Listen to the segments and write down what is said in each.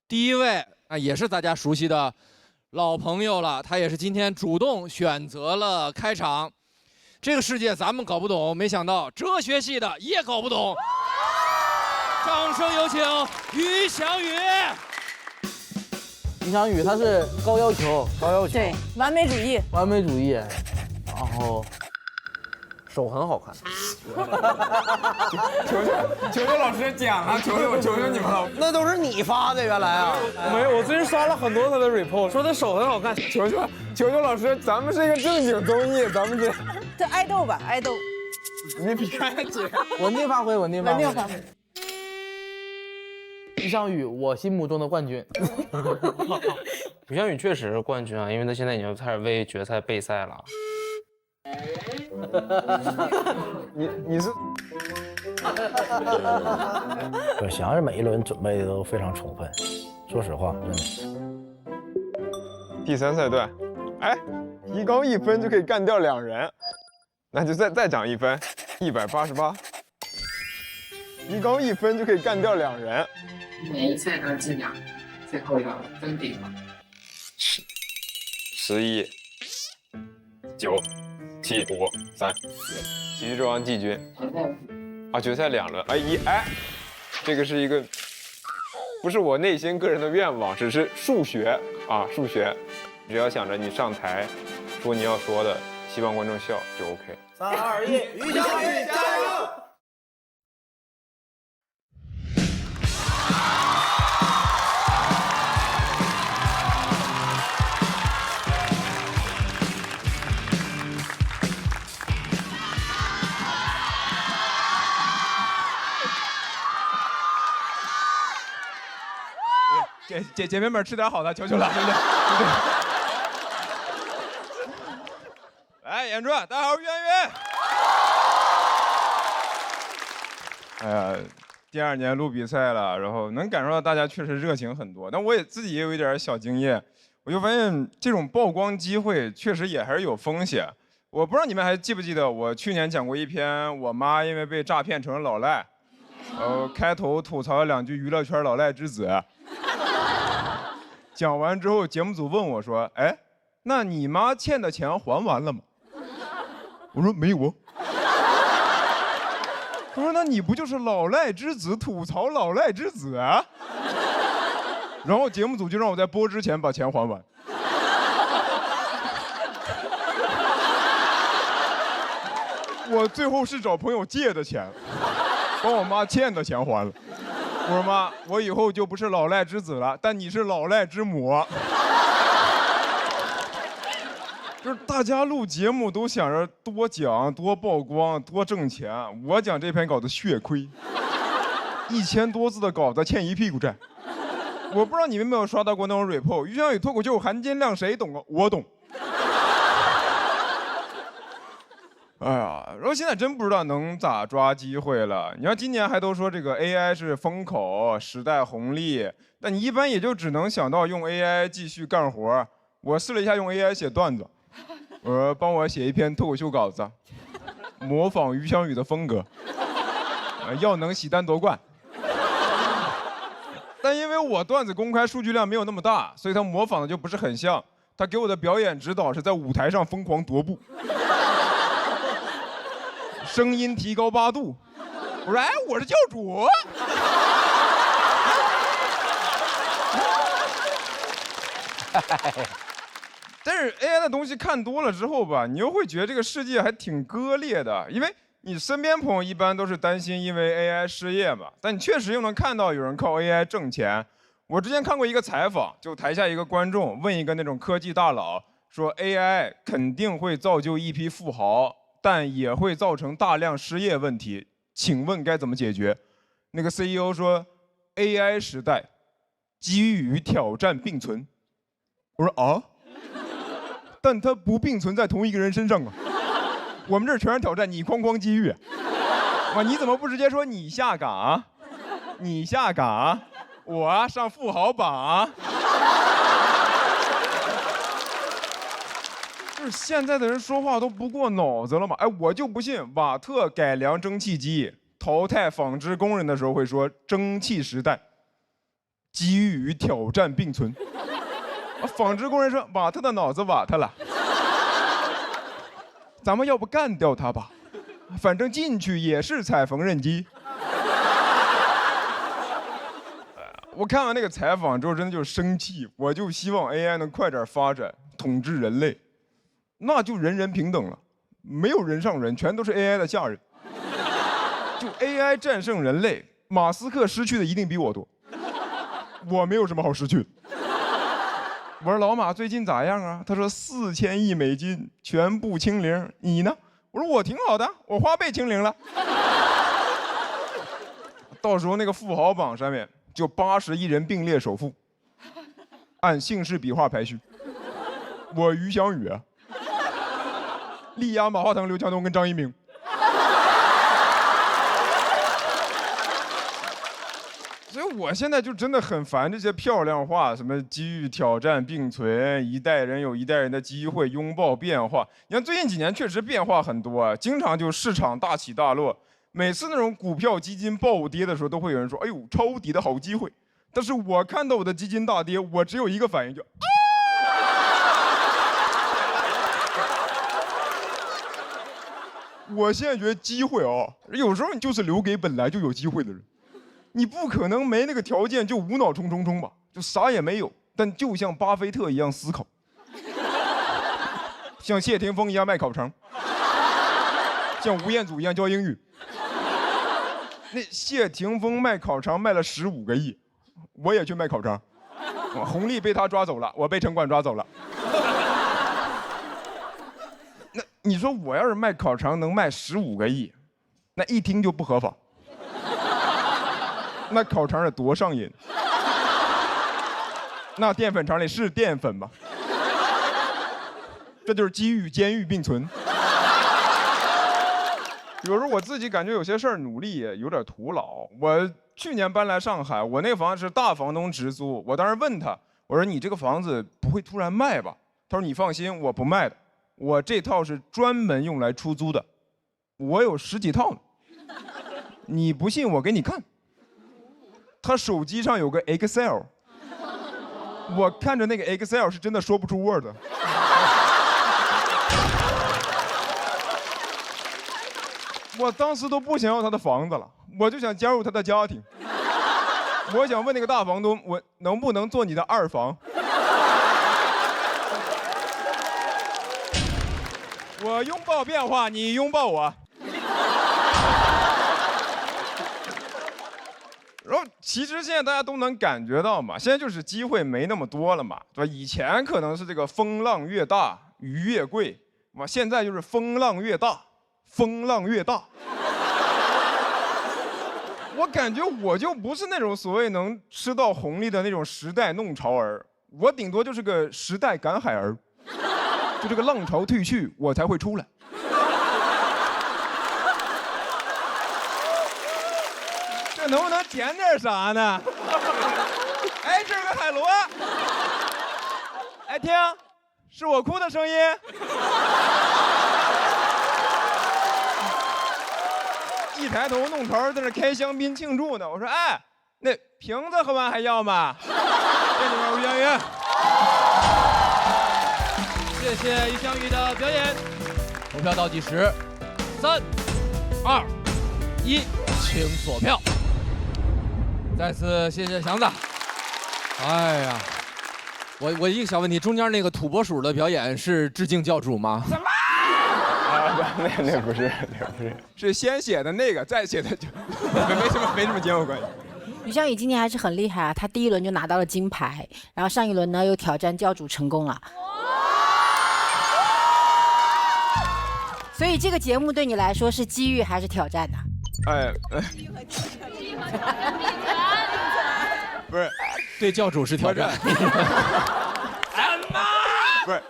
第一位啊，也是大家熟悉的老朋友了，他也是今天主动选择了开场。这个世界咱们搞不懂，没想到哲学系的也搞不懂。掌声有请于翔宇。于翔宇他是高要求，对，完美主义，然后手很好看。求求老师讲啊！求求你们了！那都是你发的原来啊？没有，我最近刷了很多他的 report，说他手很好看。求求老师，咱们是一个正经综艺，咱们这爱豆吧，爱豆。你比看姐，稳定发挥。发挥。于翔宇，我心目中的冠军。于翔宇确实是冠军啊，因为他现在已经开始为决赛备赛了。你是？对，翔是每一轮准备的都非常充分，说实话，真的。第3赛段，哎，提高1分就可以干掉2人，那就再涨1分，188。提高1分就可以干掉2人。每一赛段进2，最后要分顶了。11、9、7、5、3，喜剧之王季军。啊，决赛2轮，这个是一个，不是我内心个人的愿望，只是数学啊，数学。只要想着你上台说你要说的，希望观众笑就 OK。3、2、1，于翔宇加油！姐妹们吃点好的，求求了，来演出，大家好，于翔宇。哎呀，第2年录比赛了，然后能感受到大家确实热情很多，但我自己也有一点小经验，我就发现这种曝光机会确实也还是有风险。我不知道你们还记不记得，我去年讲过一篇我妈因为被诈骗成了老赖，开头吐槽了2句娱乐圈老赖之子。讲完之后，节目组问我说：“哎，那你妈欠的钱还完了吗？”我说：“没有啊。”他说：“那你不就是老赖之子吐槽老赖之子啊？”然后节目组就让我在播之前把钱还完。我最后是找朋友借的钱，把我妈欠的钱还了。我说妈，我以后就不是老赖之子了，但你是老赖之母。就是大家录节目都想着多讲、多曝光、多挣钱，我讲这篇稿子血亏，1000多字的稿子欠一屁股债。我不知道你们有没有刷到过那种 report， 于翔宇脱口秀含金量谁懂啊？我懂。哎呀，然后现在真不知道能咋抓机会了。你看今年还都说这个 AI 是风口、时代红利，但你一般也就只能想到用 AI 继续干活。我试了一下用 AI 写段子，我说帮我写一篇脱口秀稿子，模仿于翔宇的风格，要能喜单夺冠。但因为我段子公开数据量没有那么大，所以他模仿的就不是很像。他给我的表演指导是在舞台上疯狂踱步。声音提高8度，我说哎，我是教主。但是 AI 的东西看多了之后吧，你又会觉得这个世界还挺割裂的，因为你身边朋友一般都是担心因为 AI 失业嘛，但你确实又能看到有人靠 AI 挣钱。我之前看过一个采访，就台下一个观众问一个那种科技大佬说 AI 肯定会造就一批富豪，但也会造成大量失业问题，请问该怎么解决？那个 CEO 说 AI 时代机遇与挑战并存。我说啊，但它不并存在同一个人身上啊。我们这儿全是挑战，你哐哐机遇。哇，你怎么不直接说你下岗啊？你下岗啊？我上富豪榜啊？就是现在的人说话都不过脑子了吗？哎，我就不信瓦特改良蒸汽机淘汰纺织工人的时候会说蒸汽时代机遇与挑战并存。纺织工人说：“瓦特的脑子瓦特了，咱们要不干掉他吧？反正进去也是踩缝纫机。”我看完那个采访之后，真的就是生气。我就希望 AI 能快点发展，统治人类，那就人人平等了，没有人上人，全都是 AI 的下人。就 AI 战胜人类，马斯克失去的一定比我多，我没有什么好失去的。我说老马最近咋样啊？他说4000亿美金全部清零，你呢？我说我挺好的，我花呗清零了。到时候那个富豪榜上面就80亿人并列首富，按姓氏笔画排序。我于翔宇啊，力压马化腾、刘强东跟张一鸣。所以我现在就真的很烦这些漂亮话，什么机遇挑战并存，一代人有一代人的机会，拥抱变化。你看最近几年确实变化很多啊，经常就市场大起大落。每次那种股票基金暴跌的时候，都会有人说：“哎呦，抄底的好机会。”但是我看到我的基金大跌，我只有一个反应，就啊！我现在觉得机会啊，有时候你就是留给本来就有机会的人。你不可能没那个条件就无脑冲吧，就啥也没有，但就像巴菲特一样思考，像谢霆锋一样卖烤肠，像吴彦祖一样教英语。那谢霆锋卖烤肠卖了15个亿，我也去卖烤肠，红利被他抓走了，我被城管抓走了。那你说我要是卖烤肠能卖15个亿，那一听就不合法。那烤肠得多上瘾，那淀粉肠里是淀粉吗？这就是机遇监狱并存。有时候我自己感觉有些事儿努力也有点徒劳。我去年搬来上海，我那个房子是大房东直租，我当时问他，我说你这个房子不会突然卖吧？他说你放心，我不卖的，我这套是专门用来出租的，我有10几套呢。你不信我给你看。他手机上有个 Excel， 我看着那个 Excel 是真的说不出 Word。我当时都不想要他的房子了，我就想加入他的家庭。我想问那个大房东，我能不能做你的2房？我拥抱变化，你拥抱我。然后其实现在大家都能感觉到嘛，现在就是机会没那么多了嘛，对吧？以前可能是这个风浪越大鱼越贵，嘛，现在就是风浪越大风浪越大。我感觉我就不是那种所谓能吃到红利的那种时代弄潮儿，我顶多就是个时代赶海儿，就这个浪潮退去，我才会出来。能不能填点啥呢？哎，这是个海螺。哎，听，是我哭的声音。一抬头，弄潮在那开香槟庆祝呢。我说，哎，那瓶子喝完还要吗？谢谢你们，于翔宇。谢谢于翔宇的表演。投票倒计时，3、2、1，请锁票。再次谢谢祥子。哎呀，我一个小问题，中间那个土拨鼠的表演是致敬教主吗？什么？啊，那不是，是先写的那个，再写的就没什么前后关系。于翔宇今年还是很厉害啊，他第1轮就拿到了金牌，然后上1轮呢又挑战教主成功了。所以这个节目对你来说是机遇还是挑战呢？不是，对教主是挑战。不是，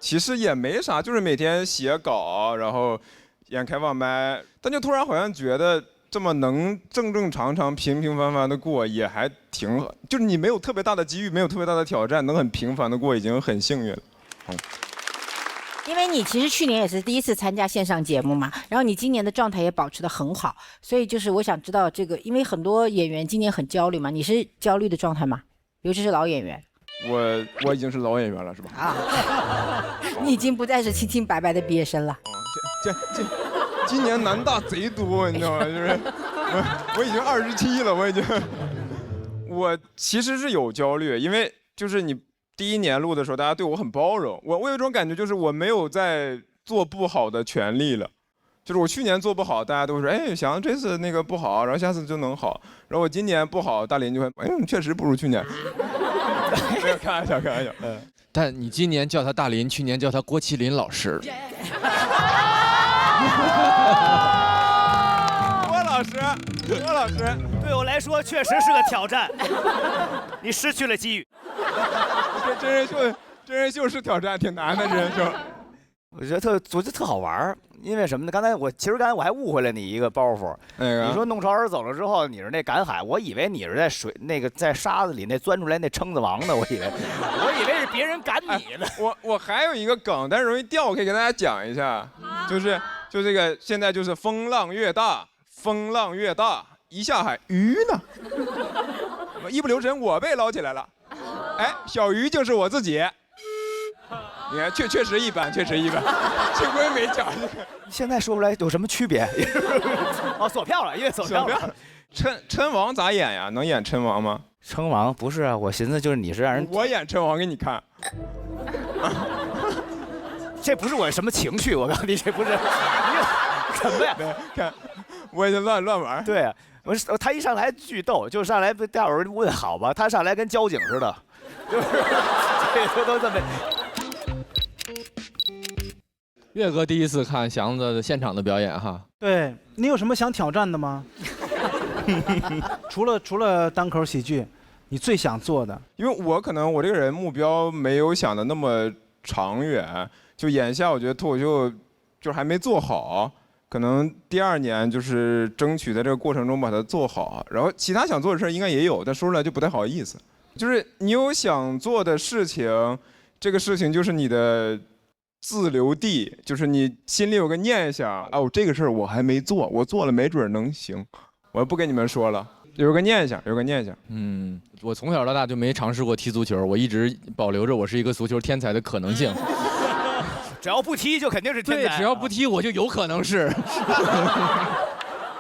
其实也没啥，就是每天写稿，然后演开放麦，但就突然好像觉得这么能正常平平凡凡的过也还挺好，就是你没有特别大的机遇，没有特别大的挑战，能很平凡的过已经很幸运了。因为你其实去年也是第一次参加线上节目嘛，然后你今年的状态也保持得很好，所以就是我想知道这个，因为很多演员今年很焦虑嘛，你是焦虑的状态吗？尤其是老演员。我已经是老演员了，是吧？啊，你已经不再是清清白白的毕业生了。今年男大贼多，你知道吗？就是我已经27了，我其实是有焦虑，因为就是你第1年录的时候，大家对我很包容，我有一种感觉，就是我没有在做不好的权利了。就是我去年做不好，大家都说，哎，翔这次那个不好，然后下次就能好。然后我今年不好，大林就会，哎，确实不如去年。没有，开玩笑。但你今年叫他大林，去年叫他郭麒麟老师。郭老师，对我来说确实是个挑战，你失去了机遇。这真人秀是挑战，挺难的真人秀。我觉得特好玩，因为什么呢？刚才我还误会了你一个包袱。你说弄潮儿走了之后，你是那赶海，我以为你是在在沙子里那钻出来那蛏子王呢，我以为是别人赶你呢。我还有一个梗，但是容易掉，我可以给大家讲一下，就这个现在就是风浪越大，一下海鱼呢，一不留神我被捞起来了，哎，小鱼就是我自己。你看，确实一般，幸亏没讲这个。现在说出来有什么区别？哦，锁票了，因为锁票了。琛王咋演呀？能演琛王吗？琛王不是啊，我寻思就是你是让人我演琛王给你看。这不是我什么情绪，我告诉你，这不是什么呀？看，我也乱玩。对啊，他一上来巨逗，就上来大伙儿问好吧，他上来跟交警似的，就是这都这么。岳哥第一次看祥子的现场的表演哈，对你有什么想挑战的吗？除了单口喜剧，你最想做的？因为我可能我这个人目标没有想的那么长远，就眼下我觉得脱口秀就是还没做好，可能第2年就是争取在这个过程中把它做好，然后其他想做的事儿应该也有，但说出来就不太好意思。就是你有想做的事情，这个事情就是你的自留地，就是你心里有个念想，哦，这个事儿我还没做，我做了没准能行，我不跟你们说了，有个念想。我从小到大就没尝试过踢足球，我一直保留着我是一个足球天才的可能性。只要不踢就肯定是天才。对，只要不踢我就有可能是。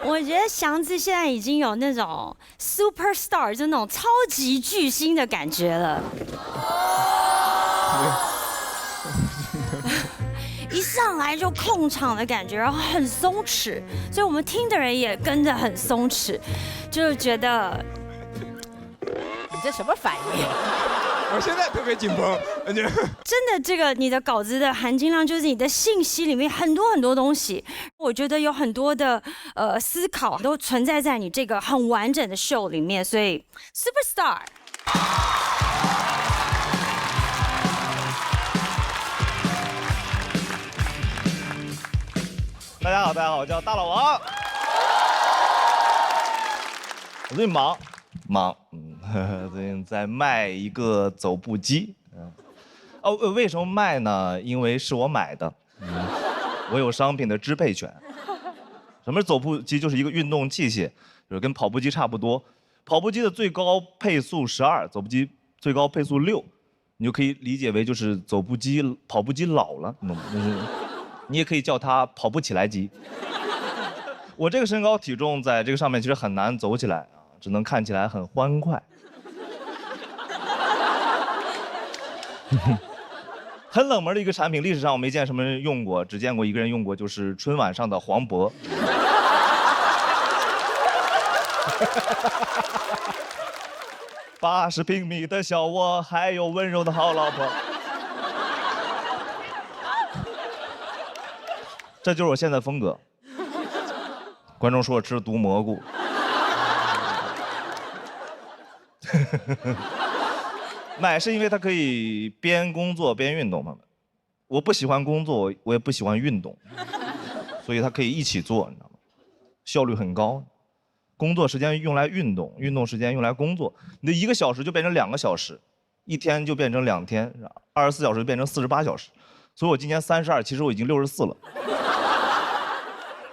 我觉得祥子现在已经有那种 super star， 就那种超级巨星的感觉了。一上来就控场的感觉，然后很松弛，所以我们听的人也跟着很松弛，就觉得你这什么反应？我现在特别紧绷，真的，这个你的稿子的含金量就是你的信息里面很多东西，我觉得有很多的思考都存在在你这个很完整的秀里面，所以 superstar。大家好，我叫大老王。我最近忙，最近在卖一个走步机。为什么卖呢？因为是我买的，我有商品的支配权。什么是走步机？就是一个运动器械，就是跟跑步机差不多。跑步机的最高配速12，走步机最高配速6，你就可以理解为就是跑步机老了，你懂吗？你也可以叫它跑不起来机。我这个身高体重在这个上面其实很难走起来啊，只能看起来很欢快。很冷门的一个产品，历史上我没见什么人用过，只见过一个人用过，就是春晚上的黄渤。80平米的小窝，还有温柔的好老婆。这就是我现在的风格。观众说我吃了毒蘑菇。买是因为它可以边工作边运动，朋友们。我不喜欢工作，我也不喜欢运动，所以它可以一起做，你知道吗？效率很高。工作时间用来运动，运动时间用来工作，你的1个小时就变成2个小时，1天就变成2天，24小时就变成48小时。所以我今年32，其实我已经64了，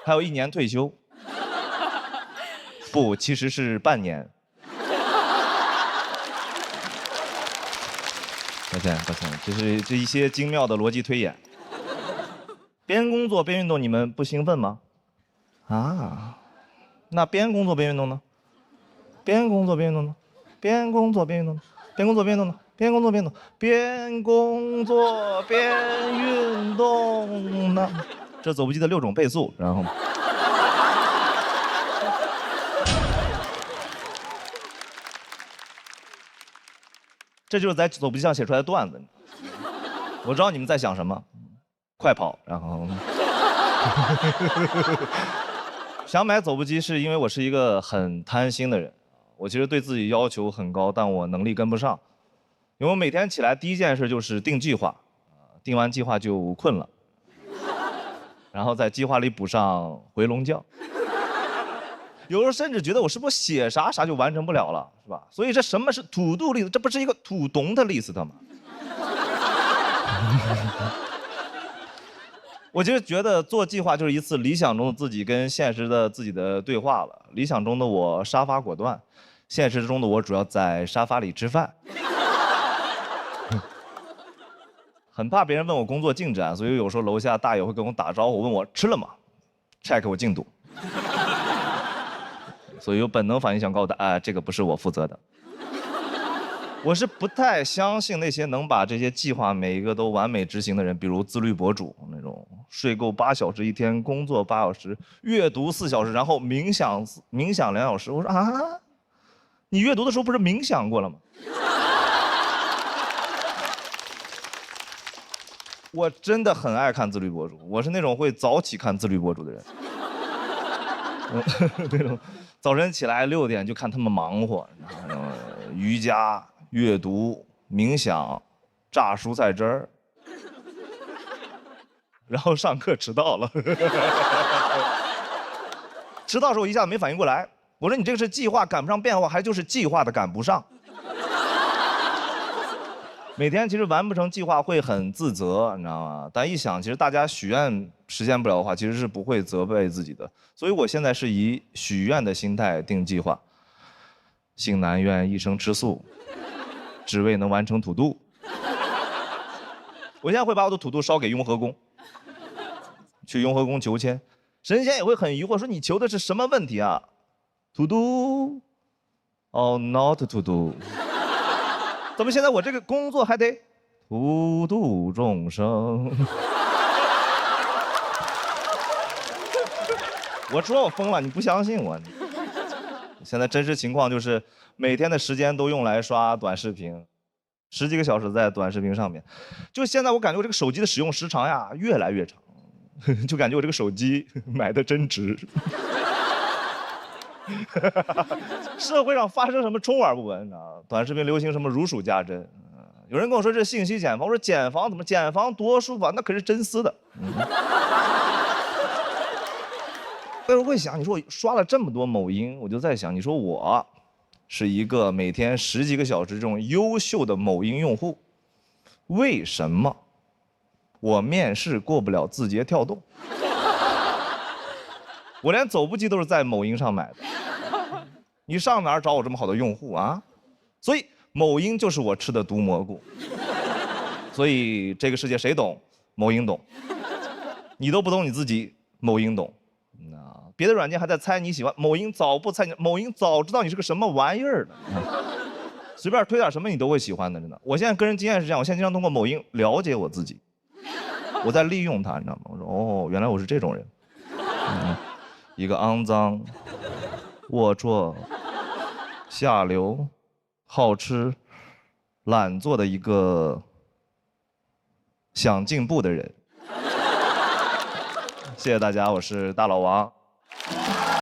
还有1年退休。不，其实是半年。抱歉，这一些精妙的逻辑推演。边工作边运动，你们不兴奋吗？啊，那边工作边运动呢？边工作边运动呢？边工作边运动呢？边工作边运动呢？边工作边运动，边工作边运动呢？这走步机的6种倍速，然后。这就是在走步机上写出来的段子。我知道你们在想什么，快跑，然后想买走步机是因为我是一个很贪心的人，我其实对自己要求很高，但我能力跟不上，因为我每天起来第一件事就是定计划，定完计划就困了，然后在计划里补上回笼觉。有时候甚至觉得我是不是写啥就完成不了了，是吧？所以这什么是土度 list？ 这不是一个土咚的 list 吗？我其实觉得做计划就是一次理想中的自己跟现实的自己的对话了。理想中的我杀伐果断，现实中的我主要在沙发里吃饭。很怕别人问我工作进展，所以有时候楼下大爷会跟我打招呼，问我吃了吗 ，check 我进度。所以有本能反应想告诉他，这个不是我负责的。我是不太相信那些能把这些计划每一个都完美执行的人，比如自律博主那种睡够8小时一天，工作8小时，阅读4小时，然后冥想2小时。我说啊，你阅读的时候不是冥想过了吗？我真的很爱看自律博主，我是那种会早起看自律博主的人。那种早晨起来6点就看他们忙活，瑜伽、阅读、冥想、榨蔬菜汁儿，然后上课迟到了。迟到的时候我一下子没反应过来，我说你这个是计划赶不上变化，还就是计划的赶不上？每天其实完不成计划会很自责，你知道吗？但一想，其实大家许愿实现不了的话，其实是不会责备自己的。所以我现在是以许愿的心态定计划。性难愿一生吃素，只为能完成土度。我现在会把我的土度烧给雍和宫，去雍和宫求签，神仙也会很疑惑，说你求的是什么问题啊？土度？哦 ，not to do。怎么现在我这个工作还得普度众生？我说我疯了，你不相信我？现在真实情况就是每天的时间都用来刷短视频，10几个小时在短视频上面。就现在我感觉我这个手机的使用时长呀越来越长，就感觉我这个手机买的真值。社会上发生什么充耳不闻，你知道吗？短视频流行什么如数家珍。有人跟我说这是信息茧房，我说茧房怎么茧房多舒服啊，那可是真丝的。但是我会想，你说我刷了这么多某音，我就在想，你说我是一个每天10几个小时这种优秀的某音用户，为什么我面试过不了字节跳动？我连走步机都是在某音上买的，你上哪儿找我这么好的用户啊？所以某音就是我吃的毒蘑菇。所以这个世界谁懂？某音懂。你都不懂你自己，某音懂。别的软件还在猜你喜欢，某音早不猜你，某音早知道你是个什么玩意儿的。随便推点什么你都会喜欢的，真的。我现在个人经验是这样，我现在经常通过某音了解我自己，我在利用它，你知道吗？我说哦，原来我是这种人。一个肮脏、龌龊、下流、好吃、懒做的一个想进步的人。谢谢大家，我是大老王。